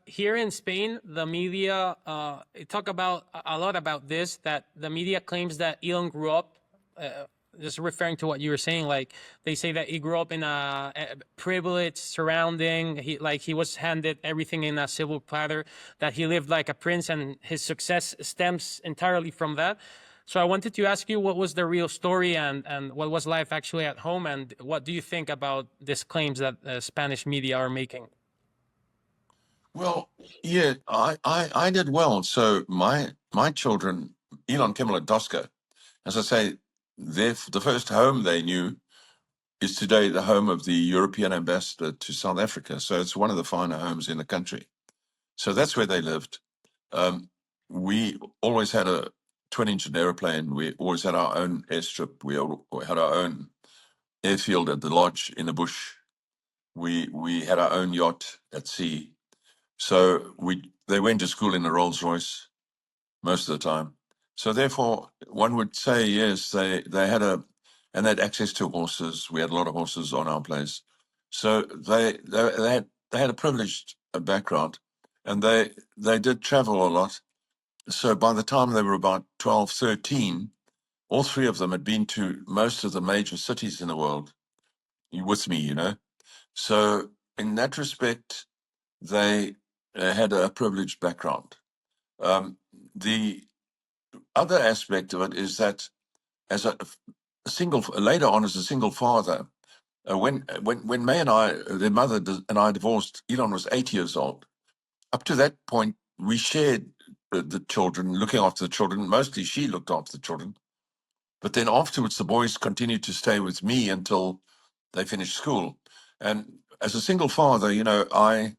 here in Spain, the media talk about a lot about this. That the media claims that Elon grew up. Just referring to what you were saying, like they say that he grew up in a privileged surrounding. He was handed everything in a silver platter. That he lived like a prince, and his success stems entirely from that. So I wanted to ask you, what was the real story, and what was life actually at home, and what do you think about these claims that Spanish media are making? Well, yeah, I did well. So my children, Elon, Kimmel, and Tosca, as I say, the first home they knew is today the home of the European ambassador to South Africa. So it's one of the finer homes in the country. So that's where they lived. We always had a twin-engine airplane. We always had our own airstrip. We had our own airfield at the lodge in the bush. We had our own yacht at sea. So they went to school in a Rolls Royce most of the time. So therefore, one would say yes, they had and they had access to horses. We had a lot of horses on our place. So they had a privileged background, and they did travel a lot. So by the time they were about 12, 13, all three of them had been to most of the major cities in the world with me, So in that respect, they had a privileged background. The other aspect of it is that as a single, later on as a single father, when May and I, their mother and I divorced, Elon was 8 years old. Up to that point, we shared the children, looking after the children. Mostly she looked after the children. But then afterwards, the boys continued to stay with me until they finished school. And as a single father, I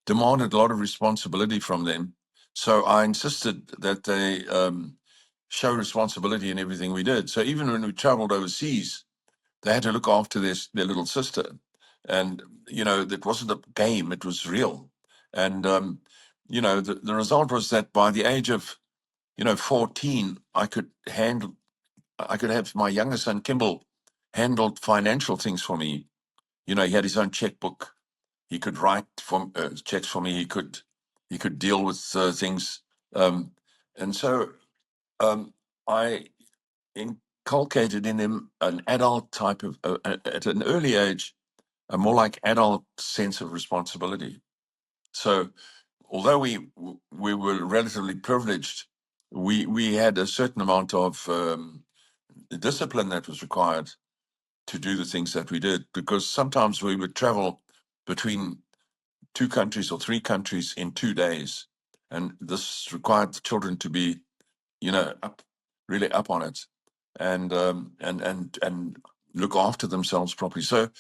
demanded a lot of responsibility from them. So I insisted that they show responsibility in everything we did. So even when we traveled overseas, they had to look after their little sister. And, it wasn't a game, it was real. And, the result was that by the age of, 14, I could have my younger son, Kimball, handled financial things for me. He had his own checkbook. He could write checks for me. He could deal with things. And so I inculcated in him an adult type of, at an early age, a more like adult sense of responsibility. So although we were relatively privileged, we had a certain amount of discipline that was required to do the things that we did, because sometimes we would travel between two countries or three countries in 2 days, and this required the children to be, really up on it, and look after themselves properly. So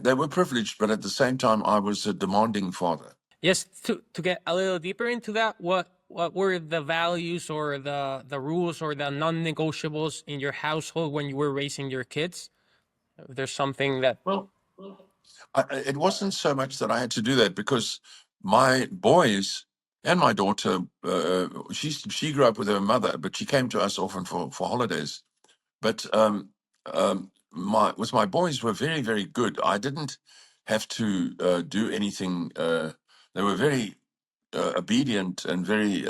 they were privileged, but at the same time, I was a demanding father. Yes, to get a little deeper into that, what were the values or the rules or the non-negotiables in your household when you were raising your kids? If there's something that Well, it wasn't so much that I had to do that, because my boys and my daughter, she grew up with her mother, but she came to us often for holidays. But my boys were very, very good. I didn't have to do anything. They were very obedient and very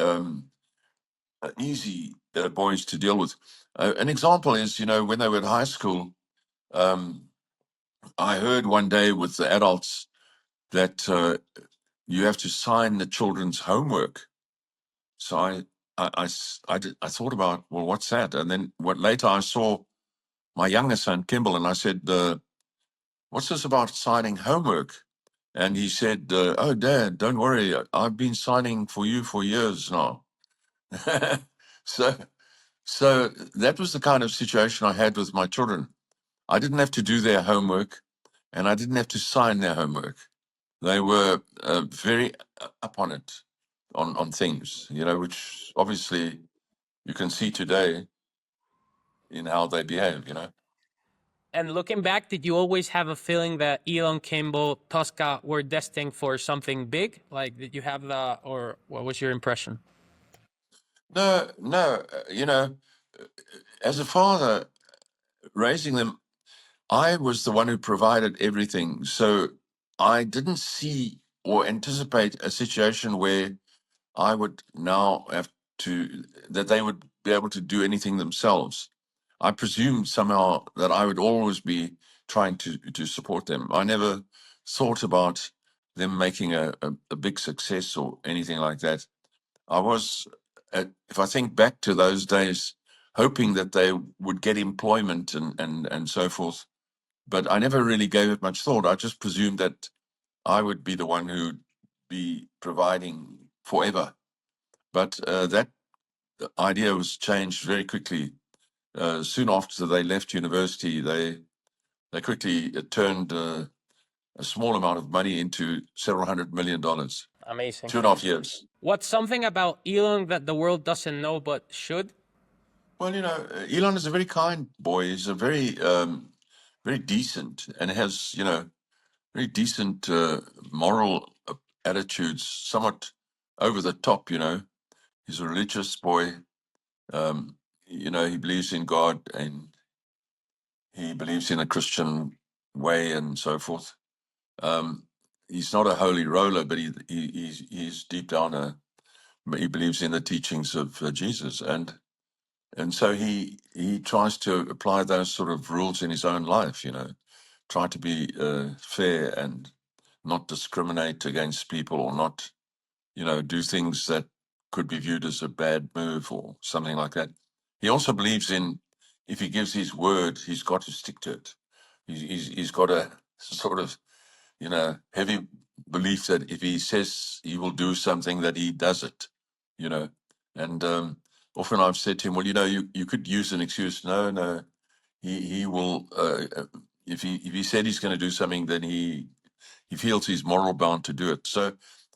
easy boys to deal with. An example is, when they were in high school, um, I heard one day with the adults that you have to sign the children's homework. So I thought about, well, what's that? And then later I saw my younger son, Kimball, and I said, what's this about signing homework? And he said, oh, Dad, don't worry. I've been signing for you for years now. so, so that was the kind of situation I had with my children. I didn't have to do their homework, and I didn't have to sign their homework. They were very up on it, on things, which obviously you can see today in how they behave. And looking back, did you always have a feeling that Elon, Kimball, Tosca were destined for something big? Like, did you have that, or what was your impression? No, no, as a father raising them, I was the one who provided everything. So I didn't see or anticipate a situation where I would now have to, that they would be able to do anything themselves. I presumed somehow that I would always be trying to support them. I never thought about them making a big success or anything like that. I was, if I think back to those days, hoping that they would get employment and so forth. But I never really gave it much thought. I just presumed that I would be the one who'd be providing forever. But that idea was changed very quickly. Soon after they left university, they quickly turned a small amount of money into several $100 million. Amazing. 2.5 years. What's something about Elon that the world doesn't know but should? Well, Elon is a very kind boy. He's a very decent and has, very decent moral attitudes, somewhat over the top. He's a religious boy. He believes in God and he believes in a Christian way and so forth. He's not a holy roller, but he's deep down he believes in the teachings of Jesus, and so he tries to apply those sort of rules in his own life. Try to be fair and not discriminate against people, or not do things that could be viewed as a bad move or something like that. He also believes in, if he gives his word, he's got to stick to it. He's got a sort of heavy belief that if he says he will do something, that he does it. And often I've said to him, well, you could use an excuse. No, he will. If he said he's going to do something, then he feels he's moral bound to do it. So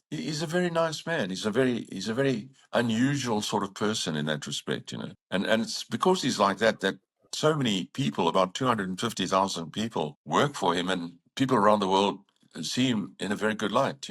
he's a very nice man. He's a very unusual sort of person in that respect. And it's because he's like that so many people, about 250,000 people, work for him, and people around the world see him in a very good light.